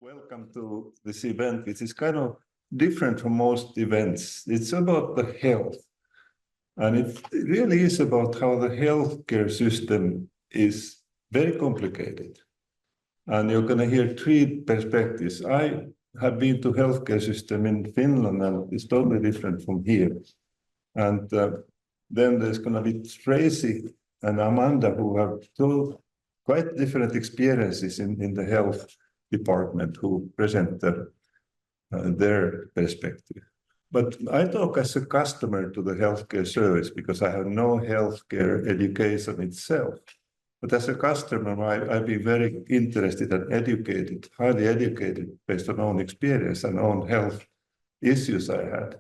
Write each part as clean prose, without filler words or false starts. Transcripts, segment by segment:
Welcome to this event, which is kind of different from most events. It's about the health. And it really is about how the healthcare system is very complicated. And you're going to hear three perspectives. I have been to healthcare system in Finland, and it's totally different from here. And then there's going to be Tracey and Amanda, who have told quite different experiences in the health department, who present their perspective. But I talk as a customer to the healthcare service because I have no healthcare education itself. But as a customer, I've been very interested and educated, highly educated, based on own experience and own health issues I had.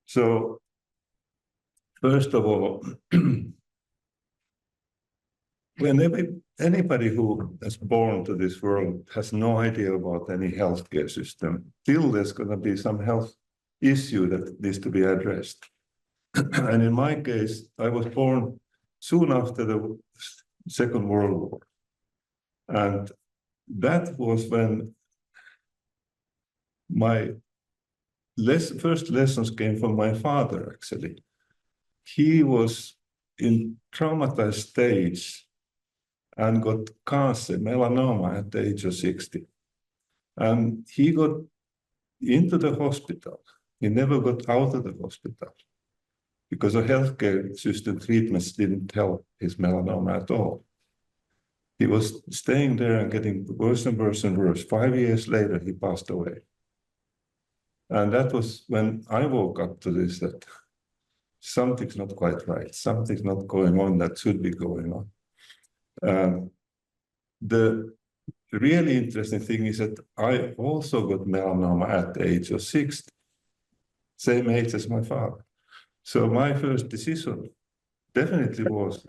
So, first of all, when anybody who is born to this world has no idea about any healthcare system, till there's going to be some health issue that needs to be addressed. And in my case, I was born soon after the Second World War. And that was when my first lessons came from my father, actually. He was in traumatized stage and got cancer, melanoma, at the age of 60. And he got into the hospital. He never got out of the hospital because the healthcare system treatments didn't help his melanoma at all. He was staying there and getting worse and worse and worse. 5 years later, he passed away. And that was when I woke up to this, that something's not quite right. Something's not going on that should be going on. The really interesting thing is that I also got melanoma at the age of 60, same age as my father. So my first decision definitely was,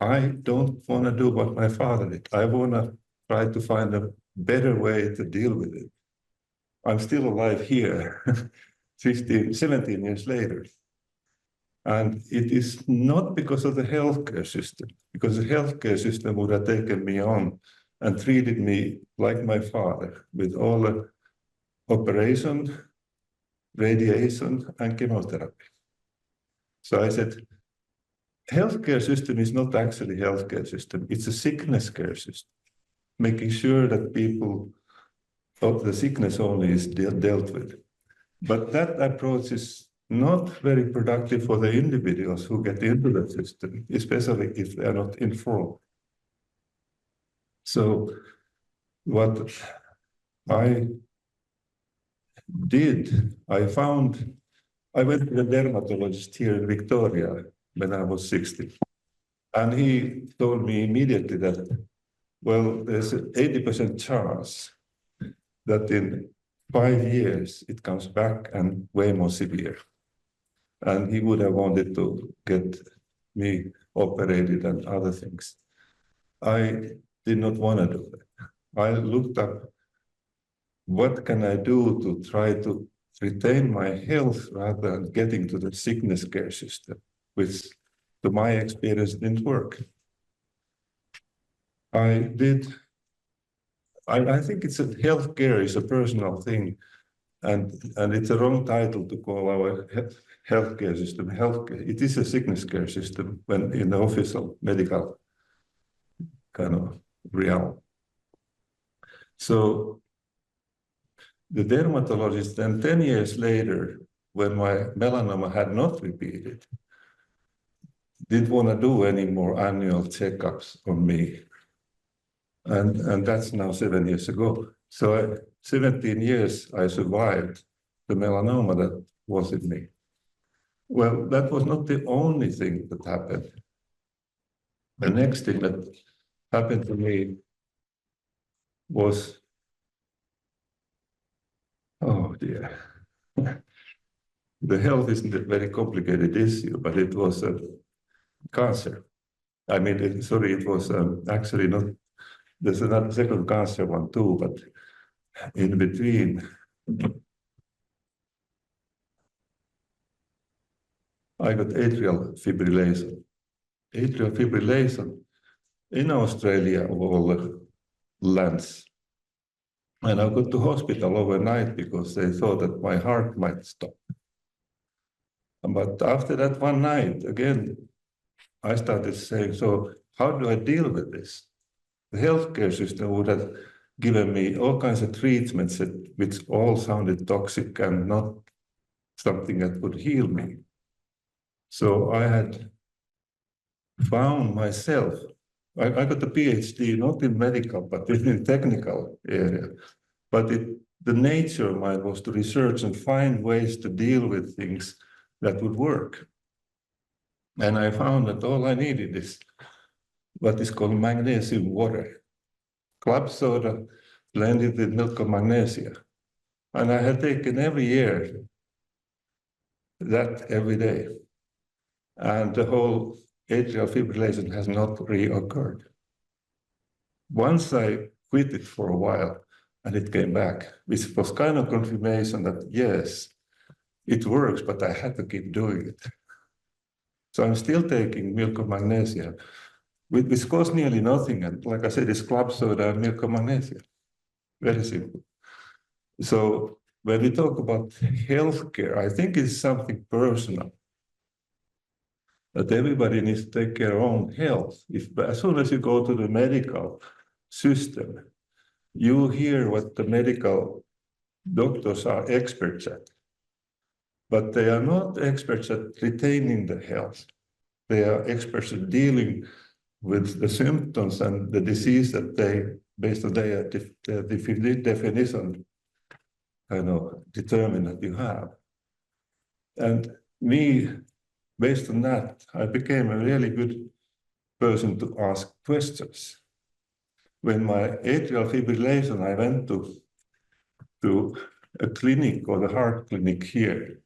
I don't want to do what my father did. I want to try to find a better way to deal with it. I'm still alive here, 17 years later. And it is not because of the healthcare system, because the healthcare system would have taken me on and treated me like my father with all the operation, radiation, and chemotherapy. So I said, healthcare system is not actually healthcare system, it's a sickness care system, making sure that people of the sickness only is dealt with. But that approach is not very productive for the individuals who get into the system, especially if they are not informed. So what I did, I went to the dermatologist here in Victoria when I was 60. And he told me immediately that, well, there's an 80% chance that in 5 years it comes back and way more severe. And he would have wanted to get me operated and other things. I did not want to do that. I looked up, what can I do to try to retain my health rather than getting to the sickness care system, which to my experience didn't work. I think it's healthcare is a personal thing, and it's a wrong title to call our healthcare system healthcare. It is a sickness care system when in the official medical kind of realm. So the dermatologist then 10 years later, when my melanoma had not repeated, didn't want to do any more annual checkups on me. And that's now 7 years ago. So 17 years I survived the melanoma that was in me. Well, that was not the only thing that happened. The next thing that happened to me was, oh dear. The health isn't a very complicated issue, but it was cancer. I mean, it was actually not, there's another second cancer one too, but in between, I got atrial fibrillation. Atrial fibrillation in Australia, of all the lands, And I got to hospital overnight because they thought that my heart might stop. But after that one night, again, I started saying, so how do I deal with this? The healthcare system would have given me all kinds of treatments which all sounded toxic and not something that would heal me. So I had found myself, I got a PhD, not in medical, but in technical area. But the nature of mine was to research and find ways to deal with things that would work. And I found that all I needed is what is called magnesium water, club soda blended with milk of magnesia. And I had taken every year that every day. And the whole atrial fibrillation has not reoccurred. Once I quit it for a while and it came back, which was kind of confirmation that yes, it works, but I had to keep doing it. So I'm still taking milk of magnesia, which costs nearly nothing. And like I said, it's club soda and milk of magnesia. Very simple. So when we talk about healthcare, I think it's something personal. That everybody needs to take care of their own health. As soon as you go to the medical system, you hear what the medical doctors are experts at. But they are not experts at retaining the health. They are experts at dealing with the symptoms and the disease that they, based on their definition, determine that you have. And me, based on that, I became a really good person to ask questions. When my atrial fibrillation, I went to a clinic or the heart clinic here.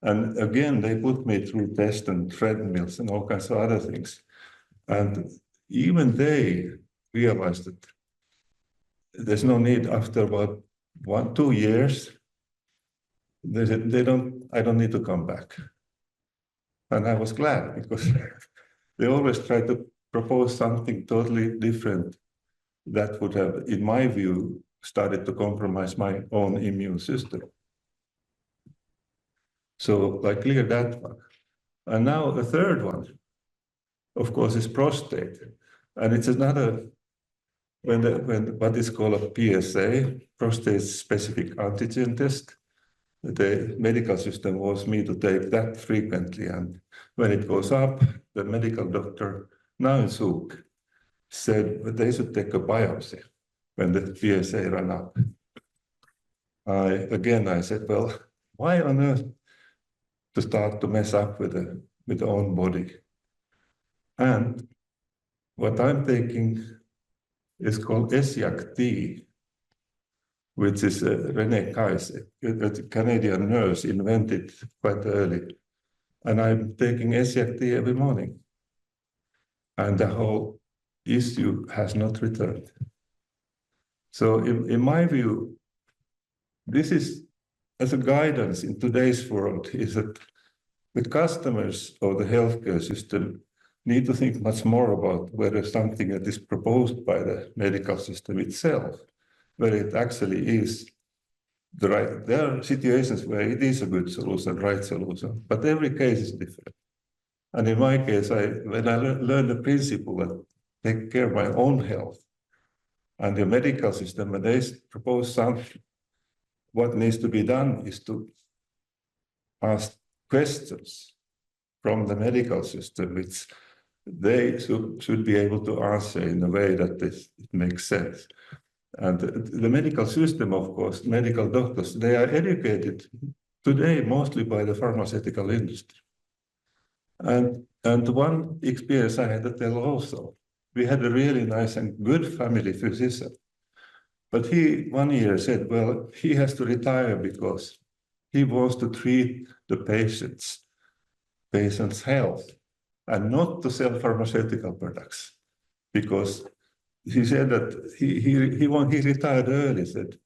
And again, they put me through tests and treadmills and all kinds of other things. And even they realized that there's no need after about 1-2 years. They said, I don't need to come back. And I was glad because they always try to propose something totally different that would have, in my view, started to compromise my own immune system. So I cleared that one. And now the third one, of course, is prostate. And it's another, when what is called a PSA, prostate-specific antigen test, the medical system wants me to take that frequently. And when it goes up, the medical doctor, now in Zug, said that they should take a biopsy when the PSA ran up. I said, well, why on earth to start to mess up with the own body? And what I'm taking is called ESIAC-T, which is René Kais, a Canadian nurse, invented quite early. And I'm taking ESIAC-T every morning. And the whole issue has not returned. So in my view, this is, as a guidance in today's world, is that the customers of the healthcare system need to think much more about whether something that is proposed by the medical system itself, whether it actually is the right. There are situations where it is a good solution, right solution, but every case is different. And in my case, when I learned the principle that take care of my own health, and the medical system, when they propose something, what needs to be done is to ask questions from the medical system, which they should be able to answer in a way that it makes sense. And the medical system, of course, medical doctors, they are educated today mostly by the pharmaceutical industry. And one experience I had to tell also, we had a really nice and good family physician. But he, one year, said, well, he has to retire because he wants to treat the patient's health and not to sell pharmaceutical products. Because he said that he retired early, said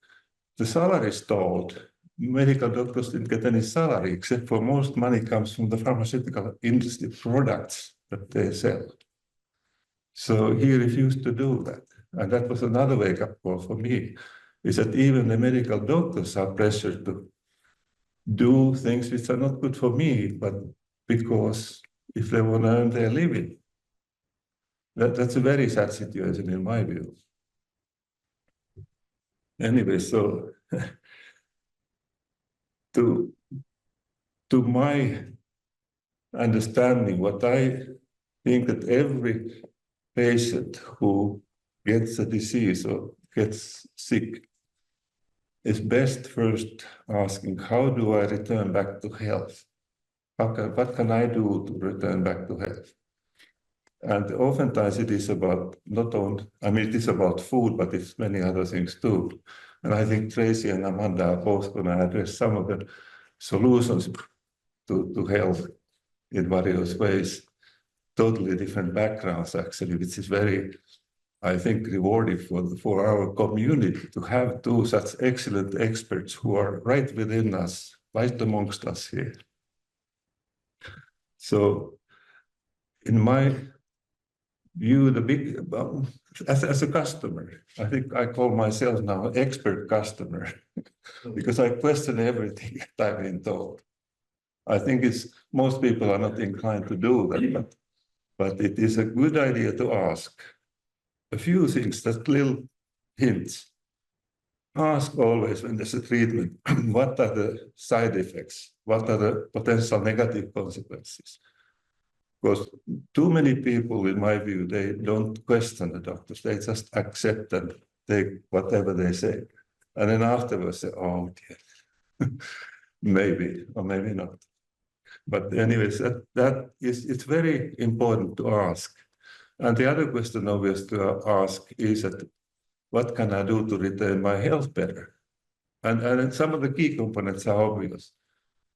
the salary stalled. Medical doctors didn't get any salary, except for most money comes from the pharmaceutical industry products that they sell. So he refused to do that. And that was another wake-up call for me. is that even the medical doctors are pressured to do things which are not good for me, but because if they want to earn their living. That's a very sad situation in my view. Anyway, so to my understanding, what I think that every patient who gets a disease or gets sick is best first asking, how do I return back to health? What can I do to return back to health? And oftentimes it is about not only, I mean, it is about food, but it's many other things too. And I think Tracey and Amanda are both going to address some of the solutions to health in various ways. Totally different backgrounds, actually, which is very, I think, rewarding for our community to have two such excellent experts who are right within us, right amongst us here. So, in my view, the big, as a customer, I think I call myself now an expert customer because I question everything that I've been told. I think most people are not inclined to do that, but it is a good idea to ask a few things, that little hints. Ask always when there's a treatment, what are the side effects? What are the potential negative consequences? Because too many people, in my view, they don't question the doctors. They just accept and take whatever they say. And then afterwards say, oh dear, maybe or maybe not. But anyways, it's very important to ask. And the other question obvious to ask is that, what can I do to retain my health better? And some of the key components are obvious.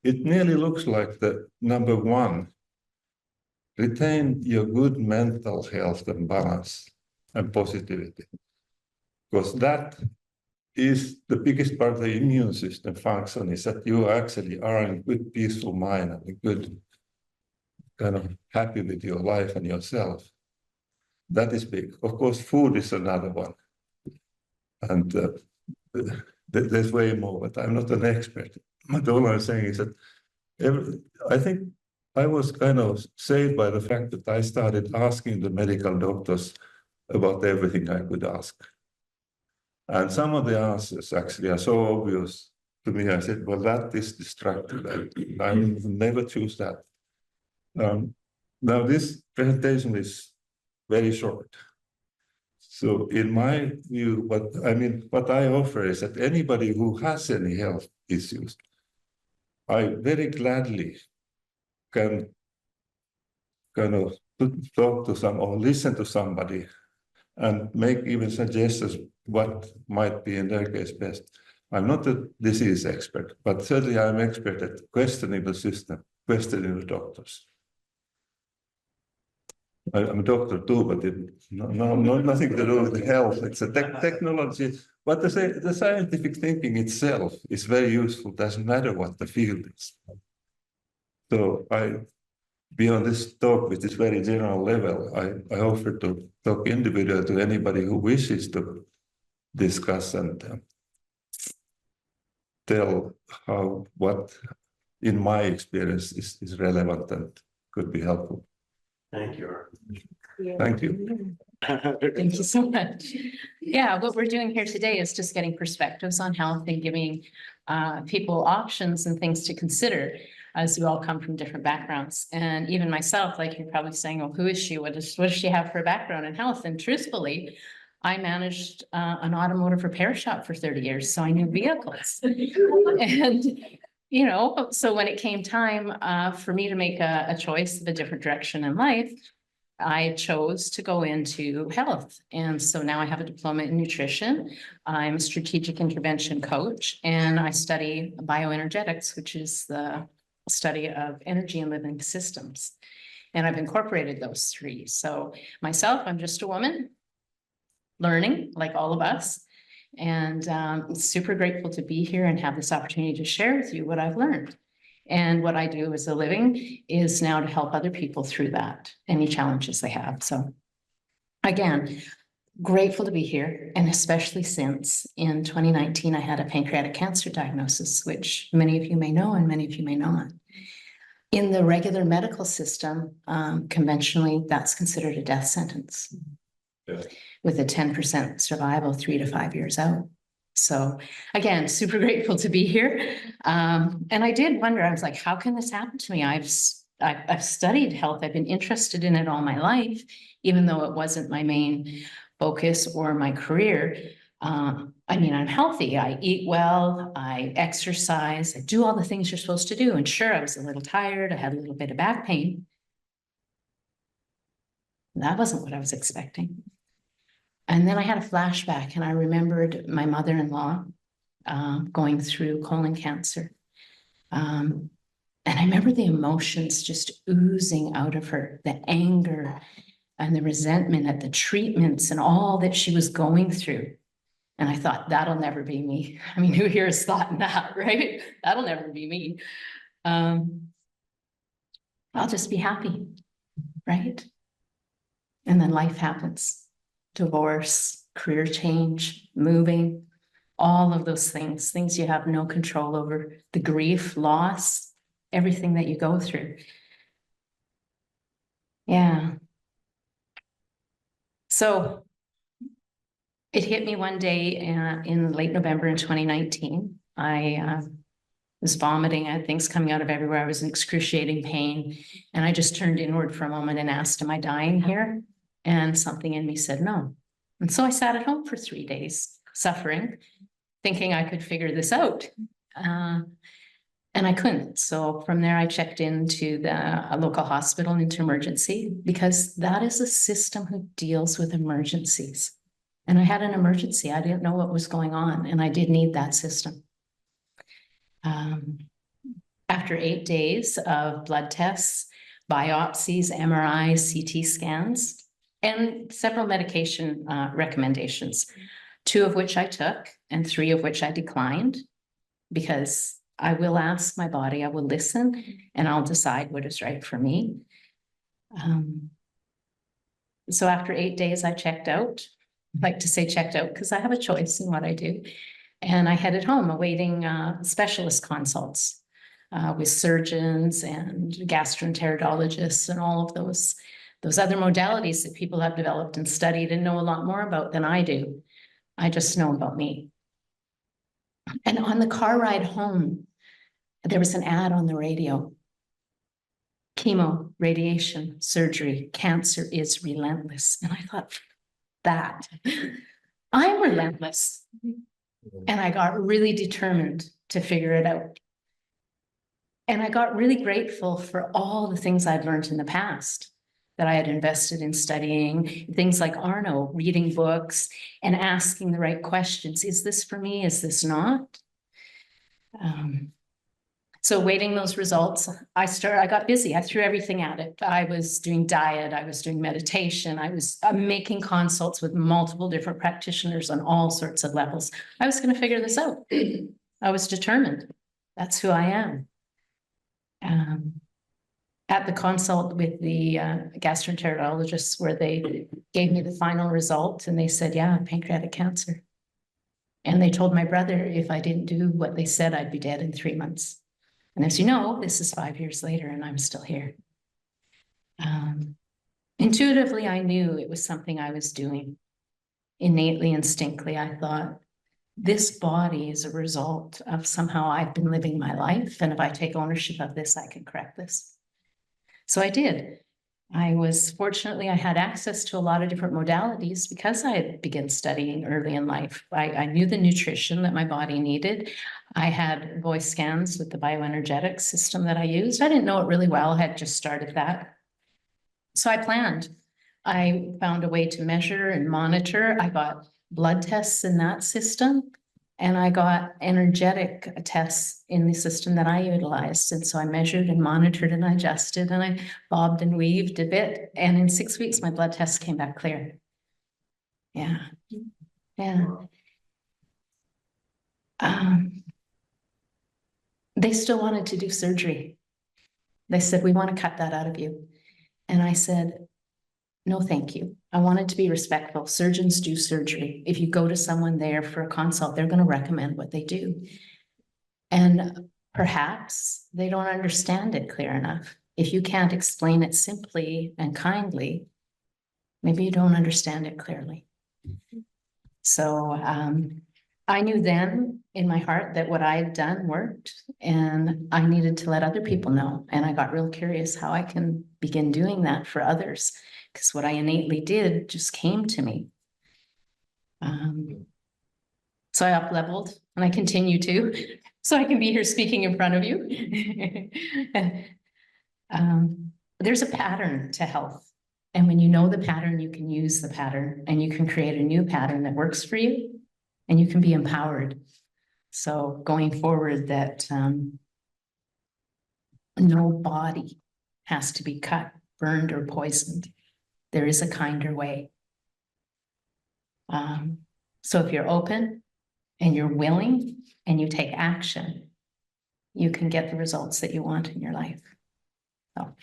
It nearly looks like the number one, retain your good mental health and balance and positivity. Because that is the biggest part of the immune system function, is that you actually are in good, peaceful mind and a good, kind of happy with your life and yourself. That is big. Of course, food is another one. And there's way more, but I'm not an expert. But all I'm saying is that I think I was kind of saved by the fact that I started asking the medical doctors about everything I could ask. And some of the answers actually are so obvious to me. I said, well, that is destructive. I will never choose that. Now, this presentation is very short. So in my view, what I offer is that anybody who has any health issues, I very gladly can kind of talk to or listen to somebody and make even suggestions what might be in their case best. I'm not a disease expert, but certainly I'm expert at questioning the system, questioning the doctors. I'm a doctor too, but nothing to do with health. It's a technology. But the scientific thinking itself is very useful. Doesn't matter what the field is. So beyond this talk, which is very general level, I offer to talk individually to anybody who wishes to discuss and tell what in my experience is relevant and could be helpful. Thank you. Thank you. Thank you so much. Yeah, what we're doing here today is just getting perspectives on health and giving people options and things to consider, as you all come from different backgrounds. And even myself, like you're probably saying, well, who is she? What does she have for a background in health? And truthfully, I managed an automotive repair shop for 30 years, so I knew vehicles. And you know, so when it came time for me to make a choice of a different direction in life, I chose to go into health. And so now I have a diploma in nutrition. I'm a strategic intervention coach, and I study bioenergetics, which is the study of energy and living systems. And I've incorporated those three. So myself, I'm just a woman learning like all of us. And super grateful to be here and have this opportunity to share with you what I've learned. And what I do as a living is now to help other people through that, any challenges they have. So again, grateful to be here, and especially since in 2019, I had a pancreatic cancer diagnosis, which many of you may know and many of you may not. In the regular medical system, conventionally, that's considered a death sentence. Yeah. With a 10% survival 3 to 5 years out. So again, super grateful to be here. And I did wonder, I was like, how can this happen to me? I've studied health. I've been interested in it all my life, even though it wasn't my main focus or my career. I mean, I'm healthy. I eat well, I exercise, I do all the things you're supposed to do. And sure, I was a little tired. I had a little bit of back pain. That wasn't what I was expecting. And then I had a flashback, and I remembered my mother-in-law going through colon cancer. And I remember the emotions just oozing out of her, the anger and the resentment at the treatments and all that she was going through. And I thought, that'll never be me. I mean, who here has thought that, right? That'll never be me. I'll just be happy, right? And then life happens. Divorce, career change, moving, all of those things you have no control over, the grief, loss, everything that you go through. Yeah. So it hit me one day in late November in 2019. I was vomiting. I had things coming out of everywhere. I was in excruciating pain. And I just turned inward for a moment and asked, am I dying here? And something in me said no. And so I sat at home for 3 days, suffering, thinking I could figure this out. And I couldn't. So from there, I checked into a local hospital into emergency, because that is a system who deals with emergencies. And I had an emergency. I didn't know what was going on, and I did need that system. After 8 days of blood tests, biopsies, MRIs, CT scans, and several medication recommendations, 2 of which I took and 3 of which I declined, because I will ask my body, I will listen, and I'll decide what is right for me. So after 8 days, I checked out. I like to say checked out because I have a choice in what I do. And I headed home awaiting specialist consults with surgeons and gastroenterologists and all of those other modalities that people have developed and studied and know a lot more about than I do. I just know about me. And on the car ride home, there was an ad on the radio. Chemo, radiation, surgery, cancer is relentless. And I thought, that, I'm relentless. And I got really determined to figure it out. And I got really grateful for all the things I'd learned in the past that I had invested in studying, things like Arno, reading books and asking the right questions. Is this for me? Is this not? So waiting those results, I got busy. I threw everything at it. I was doing diet. I was doing meditation. I was making consults with multiple different practitioners on all sorts of levels. I was going to figure this out. I was determined. That's who I am. At the consult with the gastroenterologists, where they gave me the final result, and they said, yeah, pancreatic cancer. And they told my brother if I didn't do what they said, I'd be dead in 3 months. And as you know, this is 5 years later, and I'm still here. Intuitively, I knew it was something I was doing. Innately, instinctively, I thought, this body is a result of somehow I've been living my life, and if I take ownership of this, I can correct this. So I did. Fortunately, I had access to a lot of different modalities because I had begun studying early in life. I knew the nutrition that my body needed. I had voice scans with the bioenergetic system that I used. I didn't know it really well. I had just started that. So I planned. I found a way to measure and monitor. I got blood tests in that system, and I got energetic tests in the system that I utilized. And so I measured and monitored and adjusted, and I bobbed and weaved a bit. And in 6 weeks, my blood tests came back clear. Yeah. Yeah. They still wanted to do surgery. They said, we want to cut that out of you. And I said, no, thank you. I wanted to be respectful. Surgeons do surgery. If you go to someone there for a consult, they're going to recommend what they do. And perhaps they don't understand it clear enough. If you can't explain it simply and kindly, maybe you don't understand it clearly. So I knew then in my heart that what I had done worked, and I needed to let other people know. And I got real curious how I can begin doing that for others, because what I innately did just came to me. So I up-leveled, and I continue to, so I can be here speaking in front of you. There's a pattern to health. And when you know the pattern, you can use the pattern, and you can create a new pattern that works for you, and you can be empowered. So going forward, that no body has to be cut, burned, or poisoned. There is a kinder way. So if you're open and you're willing and you take action, you can get the results that you want in your life. So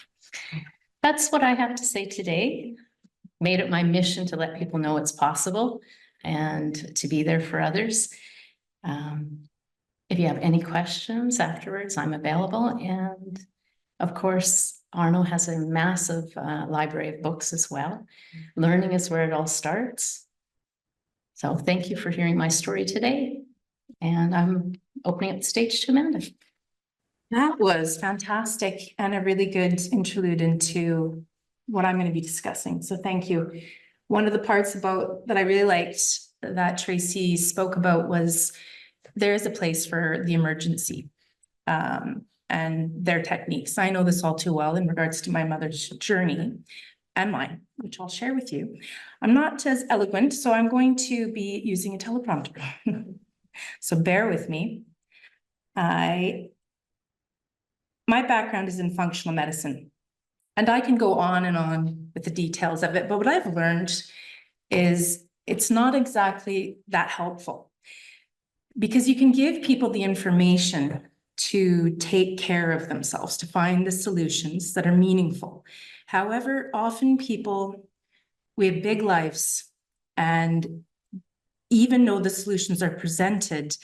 that's what I have to say today. Made it my mission to let people know it's possible and to be there for others. If you have any questions afterwards, I'm available. And of course, Arno has a massive library of books as well. Learning is where it all starts. So thank you for hearing my story today. And I'm opening up the stage to Amanda. That was fantastic and a really good interlude into what I'm going to be discussing. So thank you. One of the parts about that I really liked that Tracey spoke about was there is a place for the emergency and their techniques. I know this all too well in regards to my mother's journey and mine, which I'll share with you. I'm not as eloquent, so I'm going to be using a teleprompter. So bear with me. My background is in functional medicine, and I can go on and on with the details of it, but what I've learned is it's not exactly that helpful, because you can give people the information to take care of themselves, to find the solutions that are meaningful. However, often people, we have big lives, and even though the solutions are presented,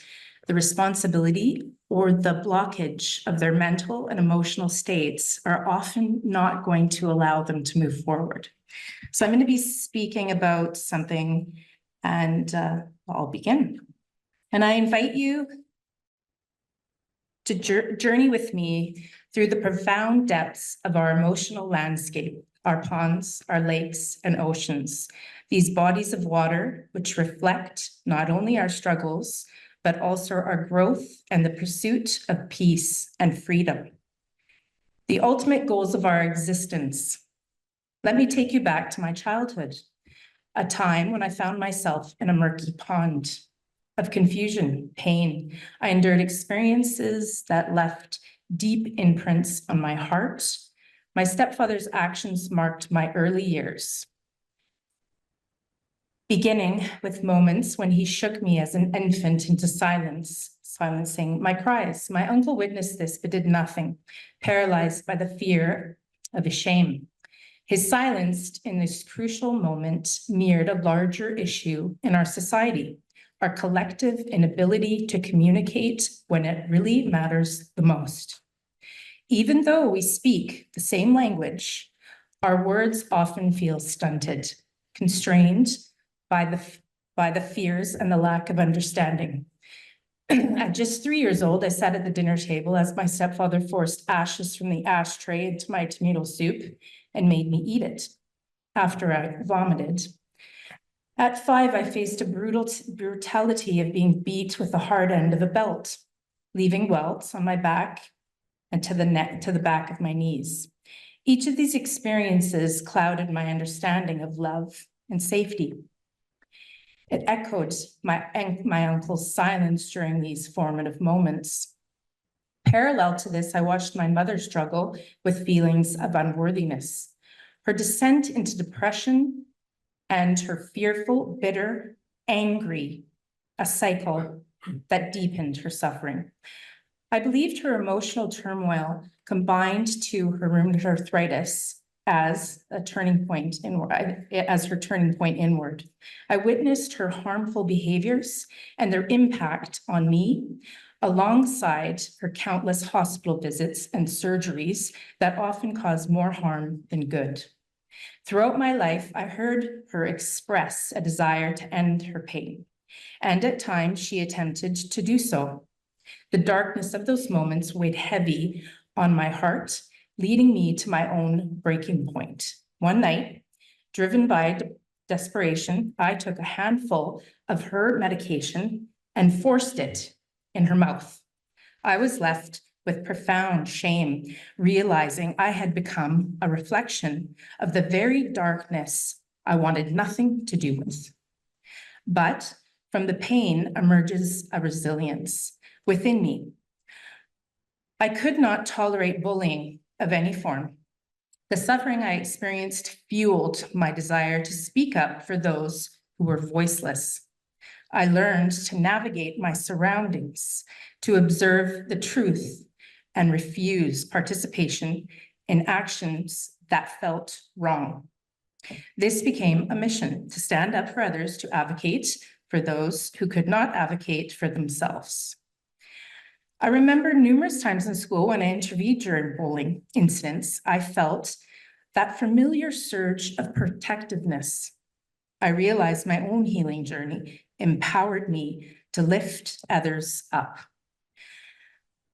the responsibility or the blockage of their mental and emotional states are often not going to allow them to move forward. So I'm going to be speaking about something, and I'll begin. And I invite you to journey with me through the profound depths of our emotional landscape, our ponds, our lakes, and oceans, these bodies of water which reflect not only our struggles, but also our growth and the pursuit of peace and freedom. The ultimate goals of our existence. Let me take you back to my childhood, a time when I found myself in a murky pond of confusion, pain. I endured experiences that left deep imprints on my heart. My stepfather's actions marked my early years, beginning with moments when he shook me as an infant into silence, silencing my cries. My uncle witnessed this, but did nothing, paralyzed by the fear of his shame. His silence in this crucial moment mirrored a larger issue in our society, our collective inability to communicate when it really matters the most. Even though we speak the same language, our words often feel stunted, constrained by the fears and the lack of understanding. At just 3 years old, I sat at the dinner table as my stepfather forced ashes from the ashtray into my tomato soup and made me eat it after I vomited. At 5, I faced a brutality of being beat with the hard end of a belt, leaving welts on my back and to the back of my knees. Each of these experiences clouded my understanding of love and safety. It echoed my uncle's silence during these formative moments. Parallel to this, I watched my mother struggle with feelings of unworthiness, her descent into depression, and her fearful, bitter, angry, a cycle that deepened her suffering. I believed her emotional turmoil combined to her rheumatoid arthritis as a turning point inward, as her turning point inward. I witnessed her harmful behaviors and their impact on me, alongside her countless hospital visits and surgeries that often cause more harm than good. Throughout my life, I heard her express a desire to end her pain, and at times she attempted to do so. The darkness of those moments weighed heavy on my heart, leading me to my own breaking point. One night, driven by desperation, I took a handful of her medication and forced it in her mouth. I was left with profound shame, realizing I had become a reflection of the very darkness I wanted nothing to do with. But from the pain emerges a resilience within me. I could not tolerate bullying of any form. The suffering I experienced fueled my desire to speak up for those who were voiceless. I learned to navigate my surroundings, to observe the truth, and refuse participation in actions that felt wrong. This became a mission to stand up for others, to advocate for those who could not advocate for themselves. I remember numerous times in school when I intervened during bullying incidents, I felt that familiar surge of protectiveness. I realized my own healing journey empowered me to lift others up.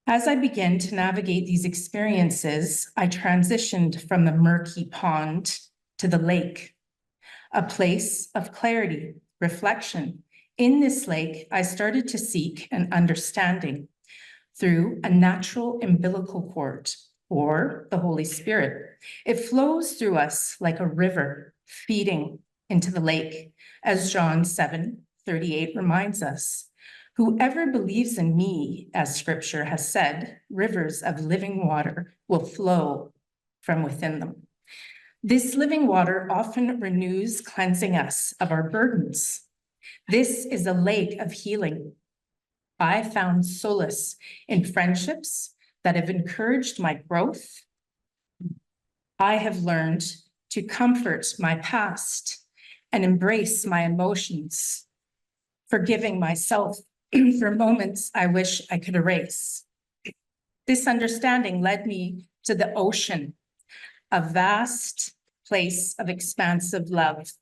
As I began to navigate these experiences, I transitioned from the murky pond to the lake, a place of clarity, reflection. In this lake, I started to seek an understanding through a natural umbilical cord, or the Holy Spirit. It flows through us like a river feeding into the lake, as John 7:38 reminds us. Whoever believes in me, as scripture has said, rivers of living water will flow from within them. This living water often renews, cleansing us of our burdens. This is a lake of healing. I found solace in friendships that have encouraged my growth. I have learned to comfort my past and embrace my emotions, forgiving myself for moments I wish I could erase. This understanding led me to the ocean, a vast place of expansive love,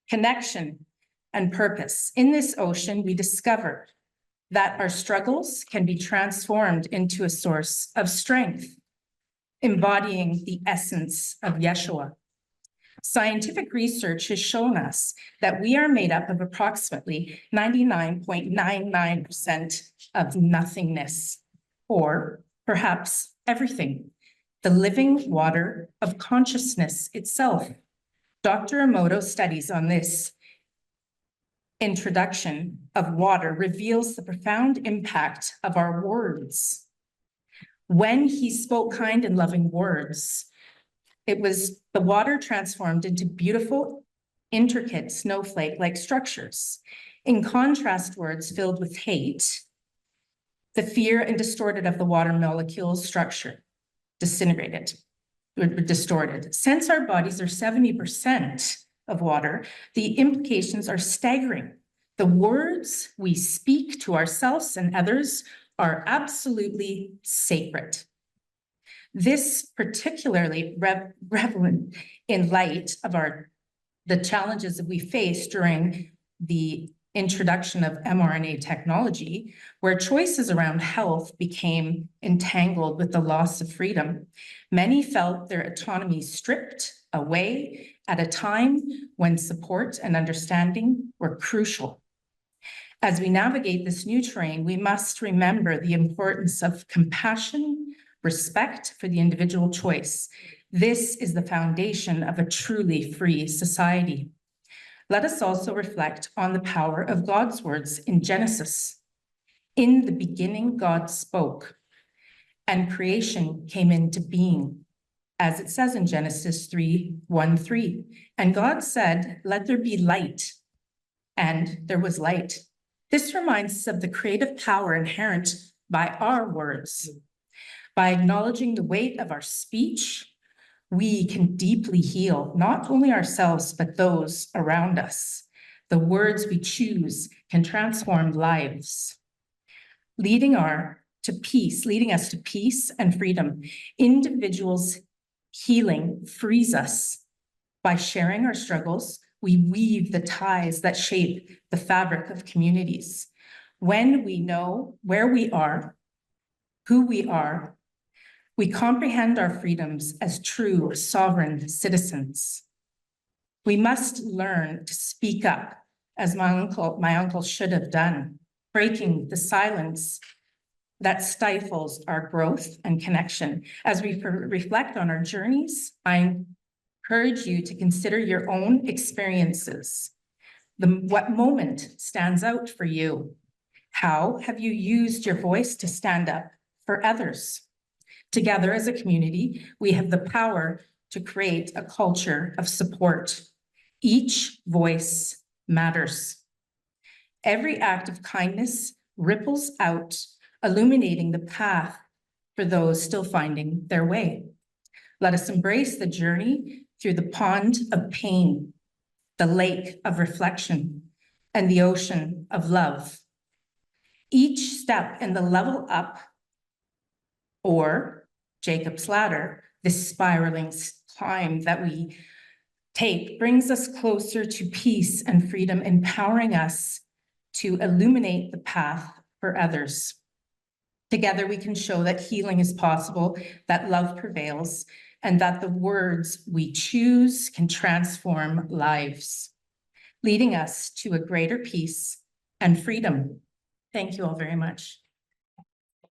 connection, and purpose. In this ocean, we discovered that our struggles can be transformed into a source of strength, embodying the essence of Yeshua. Scientific research has shown us that we are made up of approximately 99.99% of nothingness, or perhaps everything, the living water of consciousness itself. Dr. Emoto's studies on this introduction of water reveals the profound impact of our words. When he spoke kind and loving words, it was the water transformed into beautiful, intricate snowflake-like structures. In contrast, words filled with hate, the fear and distorted of the water molecules structure disintegrated, or distorted. Since our bodies are 70% of water, the implications are staggering. The words we speak to ourselves and others are absolutely sacred. This particularly relevant in light of the challenges that we face during the introduction of mRNA technology, where choices around health became entangled with the loss of freedom. Many felt their autonomy stripped away at a time when support and understanding were crucial. As we navigate this new terrain, we must remember the importance of compassion, respect for the individual choice. This is the foundation of a truly free society. Let us also reflect on the power of God's words in Genesis. In the beginning, God spoke, and creation came into being, as it says in Genesis 3:1-3. And God said, "Let there be light," and there was light. This reminds us of the creative power inherent by our words. By acknowledging the weight of our speech, we can deeply heal not only ourselves, but those around us. The words we choose can transform lives, leading us to peace and freedom. Individuals' healing frees us. By sharing our struggles, we weave the ties that shape the fabric of communities. When we know where we are, who we are, we comprehend our freedoms as true sovereign citizens. We must learn to speak up, as my uncle should have done, breaking the silence that stifles our growth and connection. As we reflect on our journeys, I encourage you to consider your own experiences. What moment stands out for you? How have you used your voice to stand up for others? Together as a community, we have the power to create a culture of support. Each voice matters. Every act of kindness ripples out, illuminating the path for those still finding their way. Let us embrace the journey through the pond of pain, the lake of reflection, and the ocean of love. Each step in the level up, or Jacob's ladder, this spiraling climb that we take, brings us closer to peace and freedom, empowering us to illuminate the path for others. Together, we can show that healing is possible, that love prevails, and that the words we choose can transform lives, leading us to a greater peace and freedom. Thank you all very much.